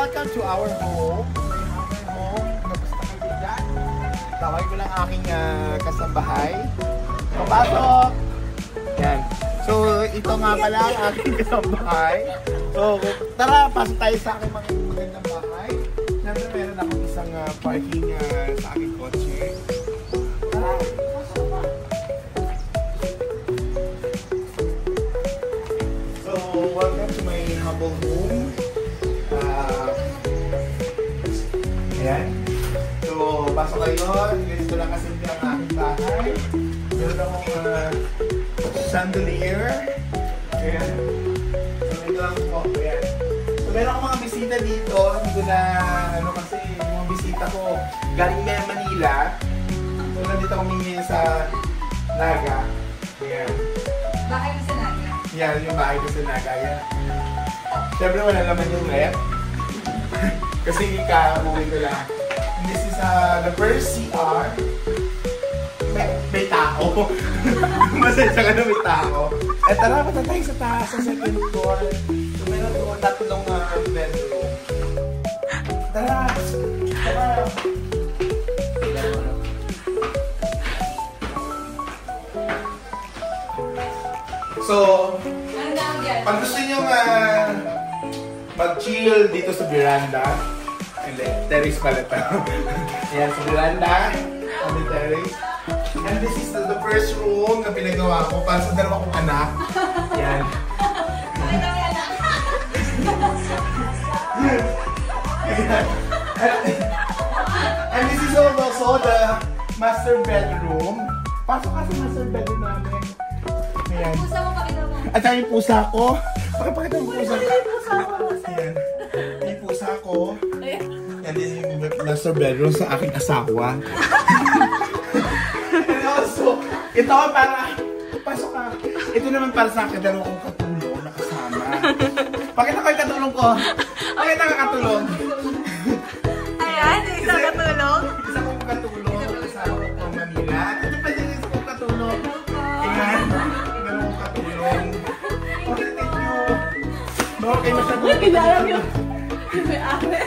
welcome to our home. Kamusta kayo dyan? Tawag ko lang aking kasambahay. Papasok! Yan. So, ito nga pala ang aking kasambahay. So, tara, pasok tayo sa aking magandang bahay. Siyempre, meron akong isang parking sa aking kotse. Tara, pasok pa. So, welcome to my humble home. Ayan. So, pasok kayo. Ganito lang kasimple ang aking bahay. Meron akong chandelier. Ayan. So, ito lang po. Ayan. So, meron akong mga bisita dito. Hindi ko na, kasi yung mga bisita ko galing Manila. So, nandito kami ngayon sa Naga. Ayan. Bahay ko sa Naga? Yan, yung bahay ko sa Naga. Ayan. Siyempre, wala naman yung rep. Kasi ka-uwi ko lang. This is the first CR. May tao. Masensya ka na may tao. Eh tara, punta tayo sa taas, sa second floor. So meron doon tatlong bedroom. Tara! Tara! So, pag gusto nyo mag-chill dito sa veranda, hindi, terrace pala ito. Ayan, sa veranda, on the terrace. And this is the first room na pinagawa ko para sa dalawa kong anak. Ayan. And this is also the master bedroom. Pasok ka sa master bedroom namin. Ayan. Pusa mo, pakita mo. At saka yung pusa ko. Pakita mo yung pusa ko. Ayan. Yung pusa ko. Yan din yung master bedroom sa aking asawa. And also, ito para, pasok ka. Ito naman para sa akin, dalawa kong katulong na kasama. Pakita ko yung katulong ko. Pakita ka katulong. Ayan, yung isang katulong. Isa kong katulong. Kasama ko from Manila. Ito pa yung isa kong katulong. Ayan. Dalawa kong katulong. Okay, thank you. Bawal kayo masyadong. Kilala mo yung may ate.